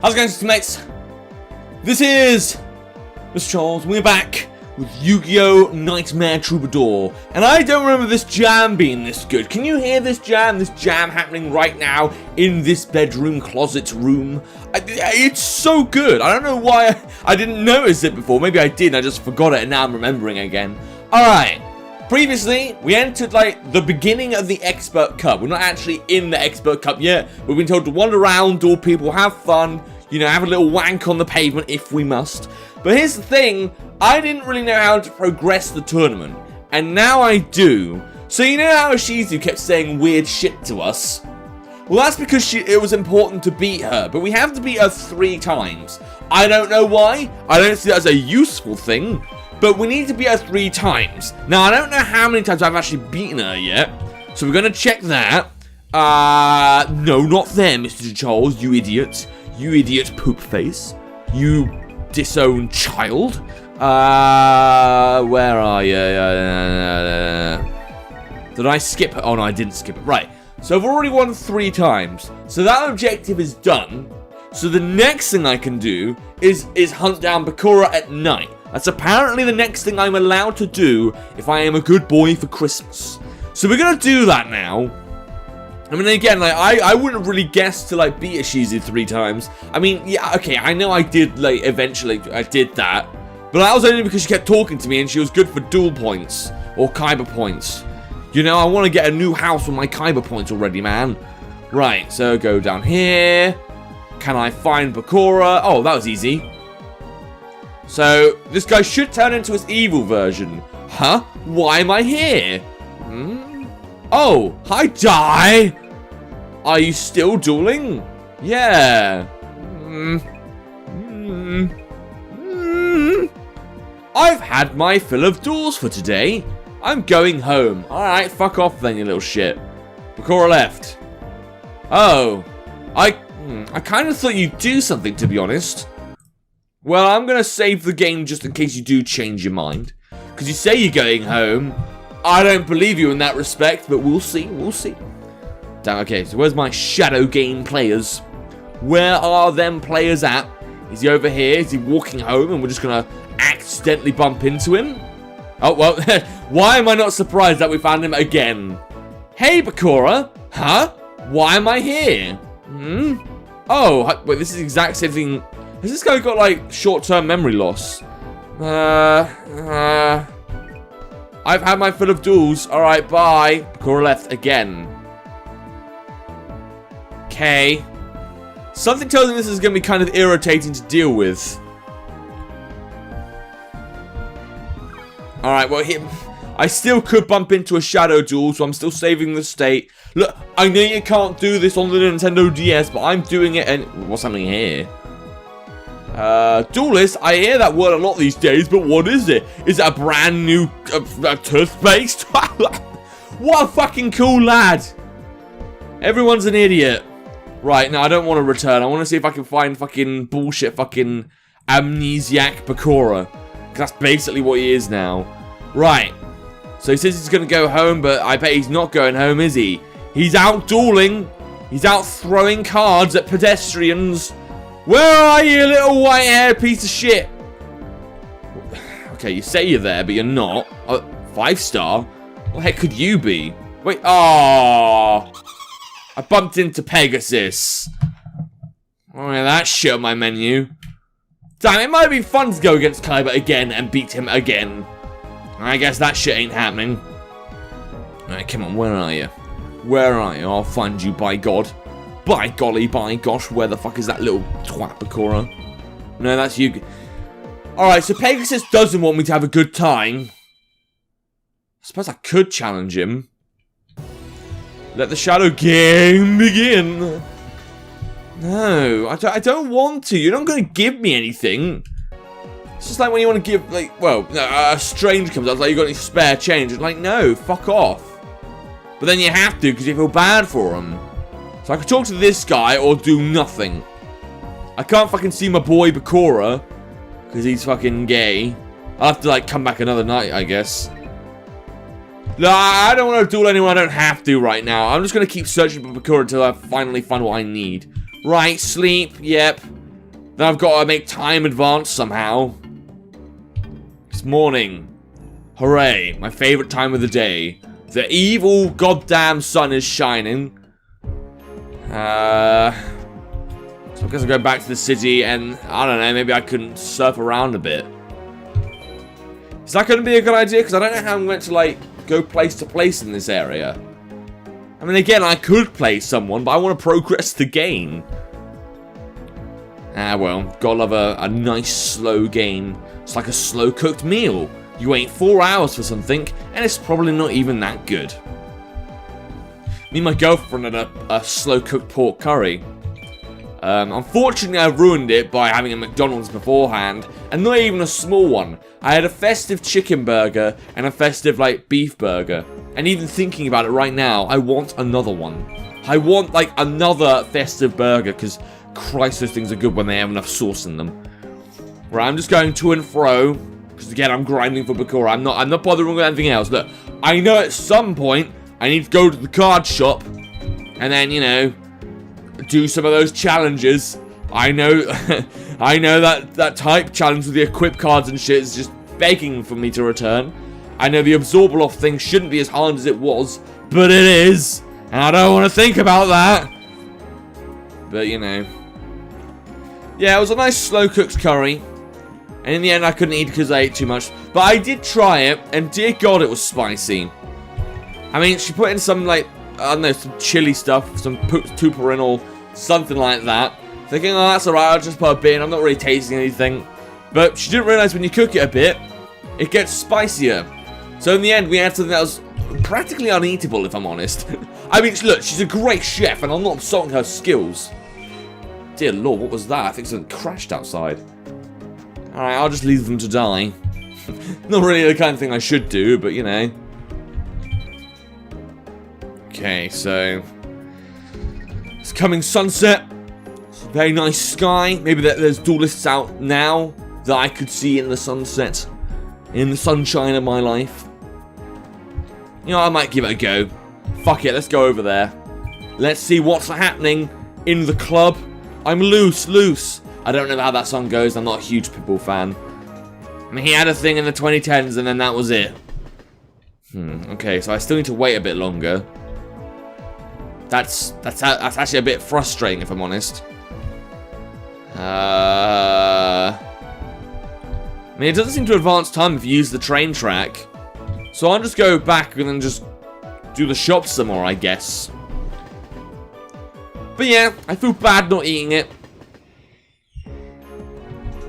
How's it going, mates? This is Mrjacharles. We're back with Yu-Gi-Oh! Nightmare Troubadour. And I don't remember this jam being this good. Can you hear this jam? This jam happening right now in this bedroom, closet room. It's so good. I don't know why I didn't notice it before. Maybe I did and I just forgot it and now I'm remembering again. Alright. Previously, we entered, like, the beginning of the Expert Cup. We're not actually in the Expert Cup yet. We've been told to wander around, duel people, have fun, you know, have a little wank on the pavement if we must. But here's the thing, I didn't really know how to progress the tournament. And now I do. So you know how Shizu kept saying weird shit to us? Well, that's because it was important to beat her. But we have to beat her 3 times. I don't know why. I don't see that as a useful thing. But we need to beat her 3 times. Now, I don't know how many times I've actually beaten her yet. So we're going to check that. No, not there, Mr. Charles, you idiot. You idiot poop face. You disowned child. Where are you? Did I skip her? Oh, no, I didn't skip it. Right. So I've already won 3 times. So that objective is done. So the next thing I can do is hunt down Bakura at night. That's apparently the next thing I'm allowed to do if I am a good boy for Christmas. So we're going to do that now. I mean, again, like, I wouldn't really guess to, like, beat a Shizu 3 times. I mean, yeah, okay, I know I did, like, eventually, I did that. But that was only because she kept talking to me and she was good for duel points. Or Kaiba points. You know, I want to get a new house with my Kaiba points already, man. Right, so go down here. Can I find Bakura? Oh, that was easy. So, this guy should turn into his evil version. Huh? Why am I here? Oh, hi, Die! Are you still dueling? Yeah. I've had my fill of duels for today. I'm going home. Alright, fuck off then, you little shit. Bakura left. Oh. I kind of thought you'd do something, to be honest. Well, I'm going to save the game just in case you do change your mind. Because you say you're going home. I don't believe you in that respect, but we'll see, we'll see. Damn, okay, so where's my shadow game players? Where are them players at? Is he over here? Is he walking home and we're just going to accidentally bump into him? Oh, well, why am I not surprised that we found him again? Hey, Bakura. Huh? Why am I here? Oh, wait, this is the exact same thing. Has this guy got, like, short-term memory loss? I've had my fill of duels. Alright, bye. Bakura left again. Okay. Something tells me this is going to be kind of irritating to deal with. Alright, well, I still could bump into a shadow duel, so I'm still saving the state. Look, I know you can't do this on the Nintendo DS, but I'm doing it and... What's happening here? Duelist, I hear that word a lot these days, but what is it? Is it a brand new toothpaste? What a fucking cool lad. Everyone's an idiot. Right, now I don't want to return. I want to see if I can find fucking bullshit fucking amnesiac Bakura. Because that's basically what he is now. Right. So he says he's going to go home, but I bet he's not going home, is he? He's out dueling. He's out throwing cards at pedestrians. Where are you, little white-haired piece of shit? Okay, you say you're there, but you're not. 5-star? What the heck could you be? Wait, oh, I bumped into Pegasus. Oh, yeah, that shit on my menu. Damn, it might be fun to go against Kaiba again and beat him again. I guess that shit ain't happening. Alright, come on, where are you? Where are you? I'll find you, by God. By golly, by gosh, where the fuck is that little twat Bakura? No, that's you. Alright, so Pegasus doesn't want me to have a good time. I suppose I could challenge him. Let the shadow game begin. No, I don't want to. You're not going to give me anything. It's just like when you want to give, like, well, a stranger comes out, like, you got any spare change? It's like, no, fuck off. But then you have to because you feel bad for him. So I could talk to this guy or do nothing. I can't fucking see my boy Bakura because he's fucking gay. I'll have to, like, come back another night, I guess. No, I don't want to duel anyone I don't have to right now. I'm just going to keep searching for Bakura until I finally find what I need. Right, sleep, yep. Then I've got to make time advance somehow. It's morning. Hooray, my favorite time of the day. The evil goddamn sun is shining. So I guess I'll go back to the city and, I don't know, maybe I can surf around a bit. Is that going to be a good idea? Because I don't know how I'm going to, like, go place to place in this area. I mean, again, I could play someone, but I want to progress the game. Ah, well, gotta love a nice slow game. It's like a slow-cooked meal. You wait 4 hours for something, and it's probably not even that good. Me and my girlfriend had a slow-cooked pork curry. Unfortunately, I ruined it by having a McDonald's beforehand, and not even a small one. I had a festive chicken burger and a festive, like, beef burger. And even thinking about it right now, I want another one. I want, like, another festive burger, because Christ, those things are good when they have enough sauce in them. Right, I'm just going to and fro, because again, I'm grinding for Bakura. I'm not bothering with anything else. Look, I know at some point I need to go to the card shop, and then, you know, do some of those challenges. I know, I know that type challenge with the equip cards and shit is just begging for me to return. I know the Absorber thing shouldn't be as hard as it was, but it is, and I don't want to think about that. But, you know. Yeah, it was a nice slow-cooked curry. And in the end, I couldn't eat because I ate too much. But I did try it, and dear God, it was spicy. I mean, she put in some, like, I don't know, some chili stuff, some tuperinol, something like that. Thinking, oh, that's alright, I'll just put a bit in, I'm not really tasting anything. But she didn't realize when you cook it a bit, it gets spicier. So in the end, we had something that was practically uneatable, if I'm honest. I mean, look, she's a great chef, and I'm not insulting her skills. Dear Lord, what was that? I think something crashed outside. Alright, I'll just leave them to die. Not really the kind of thing I should do, but you know. Okay, so it's coming sunset. It's a very nice sky. Maybe there's duelists out now that I could see in the sunset, in the sunshine of my life. You know, I might give it a go. Fuck it, let's go over there. Let's see what's happening in the club. I'm loose. I don't know how that song goes. I'm not a huge Pitbull fan. I mean, he had a thing in the 2010s, and then that was it. Okay, so I still need to wait a bit longer. That's actually a bit frustrating, if I'm honest. I mean, it doesn't seem to advance time if you use the train track. So I'll just go back and then just do the shops some more, I guess. But yeah, I feel bad not eating it.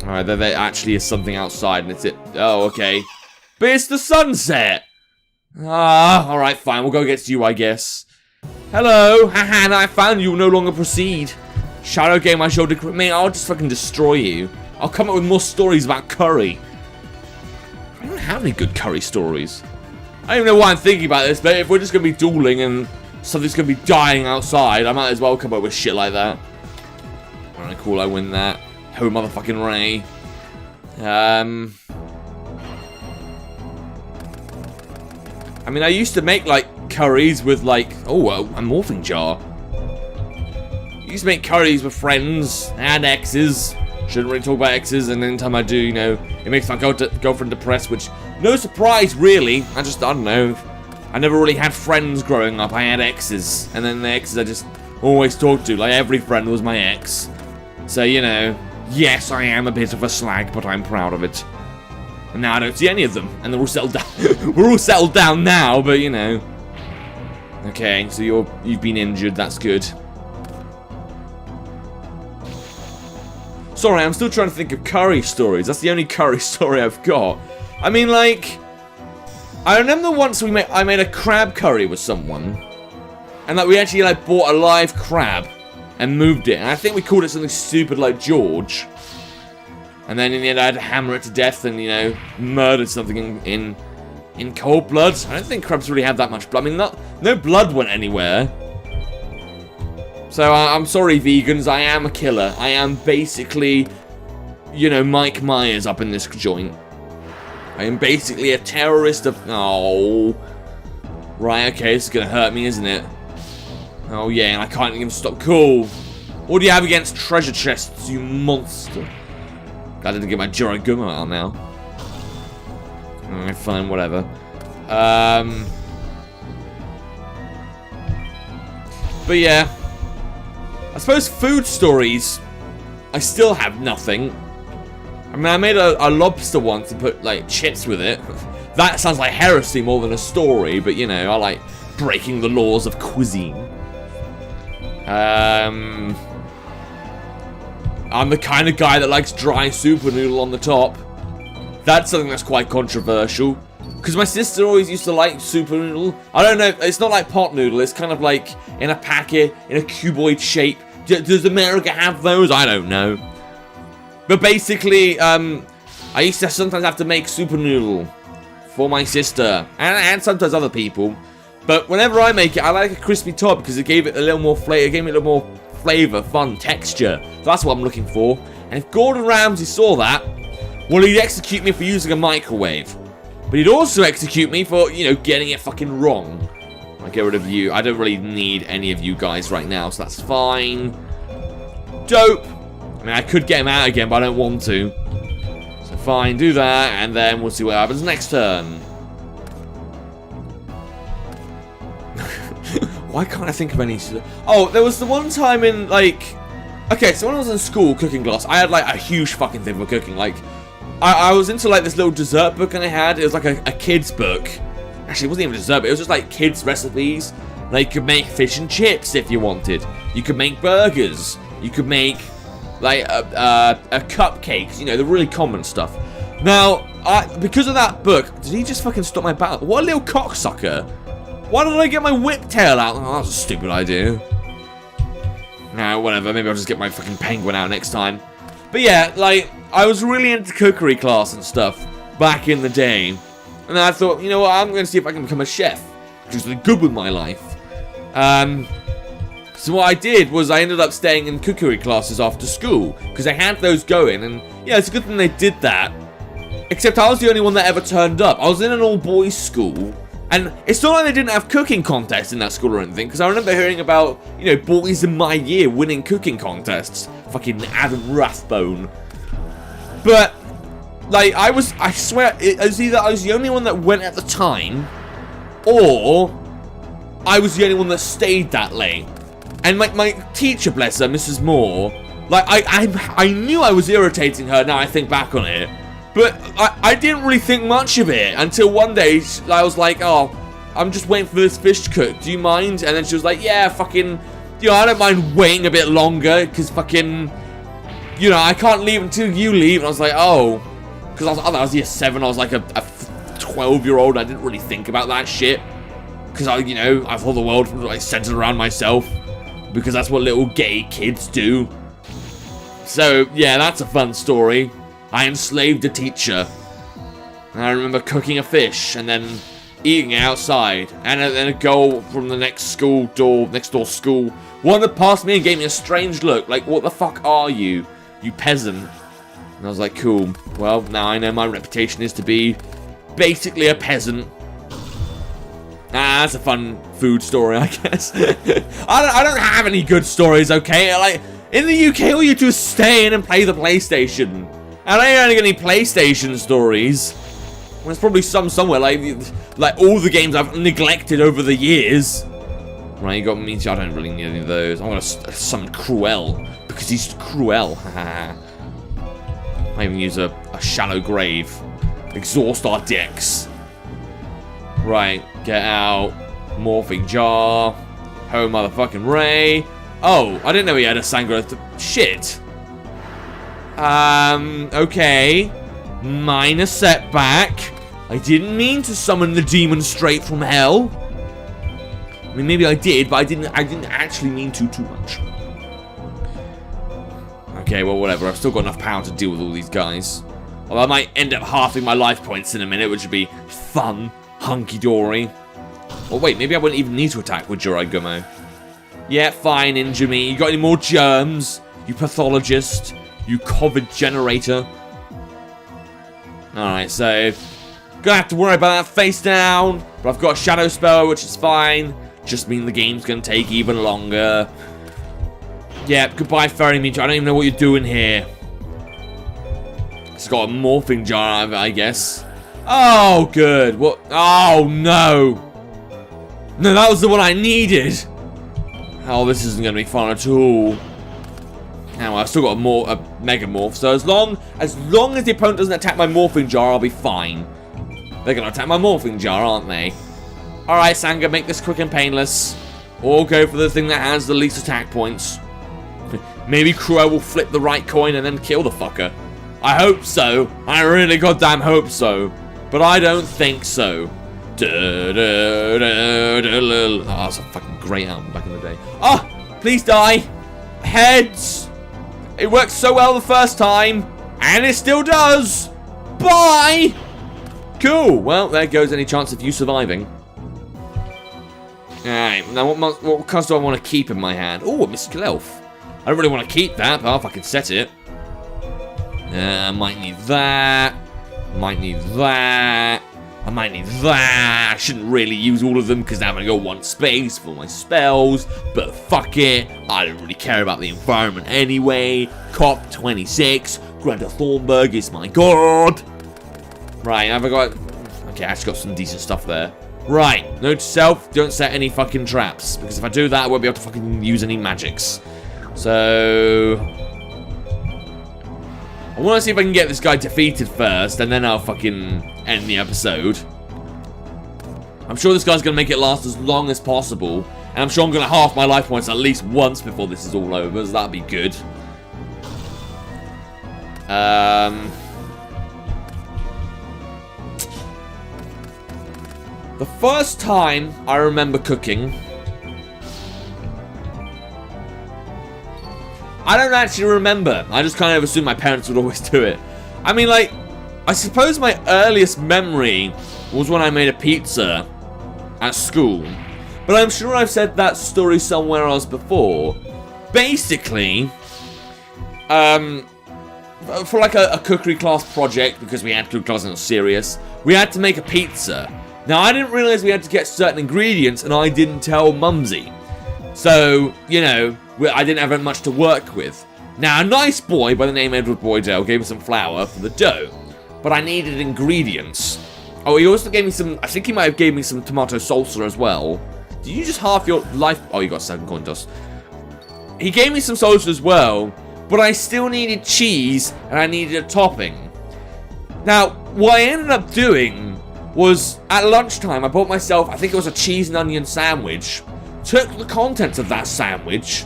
Alright, there actually is something outside, and it's it. Oh, okay. But it's the sunset! Ah, alright, fine, we'll go get you, I guess. Hello! Haha, now I found you, will no longer proceed. Shadow game I showed, mate, I'll just fucking destroy you. I'll come up with more stories about curry. I don't have any good curry stories. I don't even know why I'm thinking about this, but if we're just gonna be dueling and something's gonna be dying outside, I might as well come up with shit like that. Alright, cool, I win that. Oh, motherfucking Ray. I mean, I used to make, like, curries with, like... Oh, a morphing jar. I used to make curries with friends and exes. Shouldn't really talk about exes, and anytime I do, you know, it makes my girlfriend depressed, which... No surprise, really. I don't know. I never really had friends growing up. I had exes. And then the exes I just always talked to. Like, every friend was my ex. So, you know... Yes, I am a bit of a slag, but I'm proud of it. And now I don't see any of them, and they're all settled down. We're all settled down now, but you know. Okay, so you've been injured. That's good. Sorry, I'm still trying to think of curry stories. That's the only curry story I've got. I mean, like, I remember once I made a crab curry with someone, and that we actually like bought a live crab. And moved it, and I think we called it something stupid like George. And then in the end I had to hammer it to death and, you know, murdered something in cold blood. I don't think crabs really have that much blood. I mean, no blood went anywhere. So I'm sorry, vegans, I am a killer. I am basically, you know, Mike Myers up in this joint. I am basically a terrorist of... Oh. Right, okay, this is gonna hurt me, isn't it? Oh yeah, and I can't even stop. Cool. What do you have against treasure chests, you monster? I didn't get my Mrjacharles out now. Alright, fine, whatever. But yeah. I suppose food stories, I still have nothing. I mean, I made a lobster once and put, like, chips with it. That sounds like heresy more than a story, but, you know, I like breaking the laws of cuisine. I'm the kind of guy that likes dry super noodle on the top. That's something that's quite controversial. Because my sister always used to like super noodle. I don't know, it's not like pot noodle. It's kind of like in a packet, in a cuboid shape. Does America have those? I don't know. But basically, I used to sometimes have to make super noodle for my sister. And sometimes other people. But whenever I make it, I like a crispy top because it gave it a little more flavor. It gave me a little more flavor, fun, texture. So that's what I'm looking for. And if Gordon Ramsay saw that, well, he'd execute me for using a microwave. But he'd also execute me for, you know, getting it fucking wrong. I'll get rid of you. I don't really need any of you guys right now, so that's fine. Dope. I mean, I could get him out again, but I don't want to. So fine, do that, and then we'll see what happens next turn. Why can't I think of any... Oh, there was the one time in, like... Okay, so when I was in school, cooking class, I had, like, a huge fucking thing for cooking. Like, I was into, like, this little dessert book and I had. It was, like, a kid's book. Actually, it wasn't even a dessert book. It was just, like, kids' recipes. Like, you could make fish and chips if you wanted. You could make burgers. You could make, like, a cupcakes. You know, the really common stuff. Now, because of that book... Did he just fucking stop my battle? What a little cocksucker. Why did I get my whip tail out? Oh, that's a stupid idea. Nah, whatever. Maybe I'll just get my fucking penguin out next time. But yeah, like, I was really into cookery class and stuff back in the day. And I thought, you know what, I'm going to see if I can become a chef. Do something good with my life. So what I did was I ended up staying in cookery classes after school. Because they had those going. And yeah, it's a good thing they did that. Except I was the only one that ever turned up. I was in an all-boys school. And it's not like they didn't have cooking contests in that school or anything, because I remember hearing about, you know, boys in my year winning cooking contests. Fucking Adam Rathbone. But, like, I swear, it was either I was the only one that went at the time, or I was the only one that stayed that late. And, like, my teacher, bless her, Mrs. Moore, like, I knew I was irritating her now I think back on it. But I didn't really think much of it until one day I was like, oh, I'm just waiting for this fish to cook. Do you mind? And then she was like, yeah, fucking, you know, I don't mind waiting a bit longer because fucking, you know, I can't leave until you leave. And I was like, oh, because I was year 7. I was like a 12-year-old. I didn't really think about that shit because you know, I thought the world was like centered around myself because that's what little gay kids do. So yeah, that's a fun story. I enslaved a teacher. And I remember cooking a fish and then eating it outside. And then a girl from the next door school, wandered past me and gave me a strange look. Like, what the fuck are you, you peasant? And I was like, cool. Well, now I know my reputation is to be basically a peasant. That's a fun food story, I guess. I don't have any good stories, okay? Like, in the UK, all you do is stay in and play the PlayStation. And I ain't only got any PlayStation stories. Well, there's probably some somewhere, like all the games I've neglected over the years. Right, you got me. I don't really need any of those. I'm gonna summon Cruel because he's cruel. I even use a shallow grave. Exhaust our decks. Right, get out. Morphing jar. Home motherfucking Ray. Oh, I didn't know he had a Sangro. Shit. Okay. Minor setback. I didn't mean to summon the demon straight from hell. I mean, maybe I did, but I didn't actually mean to too much. Okay, well, whatever. I've still got enough power to deal with all these guys. Although I might end up halving my life points in a minute, which would be fun. Hunky-dory. Oh, wait, maybe I wouldn't even need to attack with Mrjacharles. Yeah, fine, injure me. You got any more germs? You pathologist? You COVID generator. Alright, so gonna have to worry about that face down. But I've got a shadow spell, which is fine. Just mean the game's gonna take even longer. Yeah, goodbye, Fairy Meat. I don't even know what you're doing here. It's got a morphing jar out of it, I guess. Oh, good. What? Oh, no. No, that was the one I needed. Oh, this isn't going to be fun at all. Now, I've still got a Mega Morph, so as long as the opponent doesn't attack my morphing jar, I'll be fine. They're going to attack my morphing jar, aren't they? Alright, Sanga, make this quick and painless. Or go for the thing that has the least attack points. Maybe Crow will flip the right coin and then kill the fucker. I hope so. I really goddamn hope so. But I don't think so. Oh, that's a fucking great album back in the day. Oh, please die. Heads. It worked so well the first time. And it still does. Bye. Cool. Well, there goes any chance of you surviving. Alright, now what cards do I want to keep in my hand? Oh, a Mystical Elf. I don't really want to keep that, but I'll fucking set it. I might need that. Might need that. I might need that. I shouldn't really use all of them because now I'm going to go one space for my spells. But fuck it. I don't really care about the environment anyway. Cop 26. Greta Thornburg is my god. Right, have I got... Okay, I actually got some decent stuff there. Right, note to self, don't set any fucking traps. Because if I do that, I won't be able to fucking use any magics. So... I want to see if I can get this guy defeated first, and then I'll fucking end the episode. I'm sure this guy's going to make it last as long as possible. And I'm sure I'm going to half my life points at least once before this is all over, so that'd be good. The first time I remember cooking, I don't actually remember. I just kind of assume my parents would always do it. I mean, like, I suppose my earliest memory was when I made a pizza at school. But I'm sure I've said that story somewhere else before. Basically, for like a cookery class project, because we had cookery class and it was serious, we had to make a pizza. Now, I didn't realize we had to get certain ingredients, and I didn't tell Mumsy. So, you know, I didn't have much to work with. Now, a nice boy by the name Edward Boydell gave me some flour for the dough, but I needed ingredients. Oh, he also gave me some, I think he might have gave me some tomato salsa as well. Did you just half your life? Oh, you got 7 coin toss. He gave me some salsa as well, but I still needed cheese, and I needed a topping. Now, what I ended up doing was, at lunchtime, I bought myself, I think it was a cheese and onion sandwich, took the contents of that sandwich,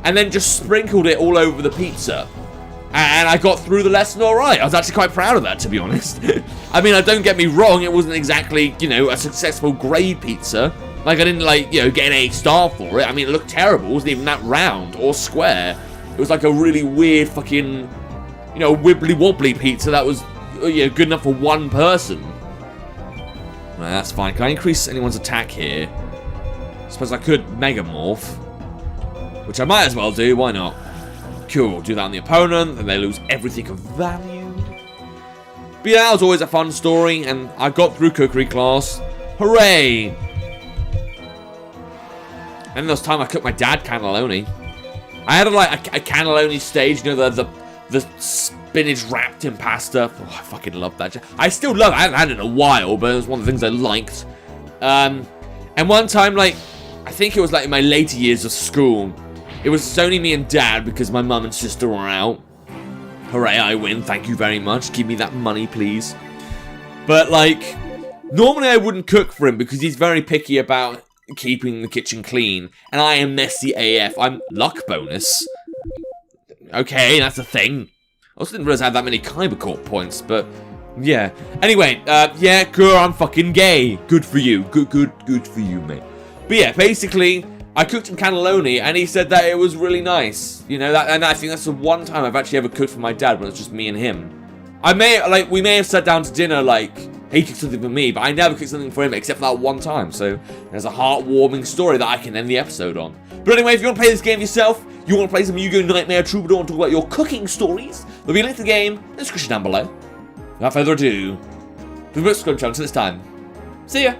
and then just sprinkled it all over the pizza. And I got through the lesson alright. I was actually quite proud of that, to be honest. I mean, don't get me wrong, it wasn't exactly, you know, a successful grade pizza. Like, I didn't, like, you know, get an A star for it. I mean, it looked terrible. It wasn't even that round or square. It was like a really weird fucking, you know, wibbly-wobbly pizza that was, you know, good enough for one person. Right, that's fine. Can I increase anyone's attack here? I suppose I could Mega Morph, which I might as well do. Why not? Cool. Do that on the opponent, and they lose everything of value. But yeah, that was always a fun story, and I got through cookery class. Hooray! And this time I cooked my dad cannelloni. I had a cannelloni stage, you know, the spinach wrapped in pasta. Oh, I fucking love that. I still love it. I haven't had it in a while, but it was one of the things I liked. And one time, like, I think it was like in my later years of school, it was only me and Dad because my mum and sister were out. Hooray, I win. Thank you very much. Give me that money, please. But, like, normally I wouldn't cook for him because he's very picky about keeping the kitchen clean. And I am messy AF. I'm luck bonus. Okay, that's a thing. I also didn't realize I had that many Kyber Corp points, but yeah. Anyway, yeah, girl, I'm fucking gay. Good for you. Good for you, mate. But yeah, basically, I cooked him cannelloni, and he said that it was really nice. You know, and I think that's the one time I've actually ever cooked for my dad when it's just me and him. We may have sat down to dinner, like, he cooked something for me, but I never cooked something for him except for that one time. So there's a heartwarming story that I can end the episode on. But anyway, if you want to play this game yourself, you want to play some Yu-Gi-Oh! Nightmare Troubadour and talk about your cooking stories, there'll be a link to the game in the description down below. Without further ado, the book scrub channel until this time. See ya!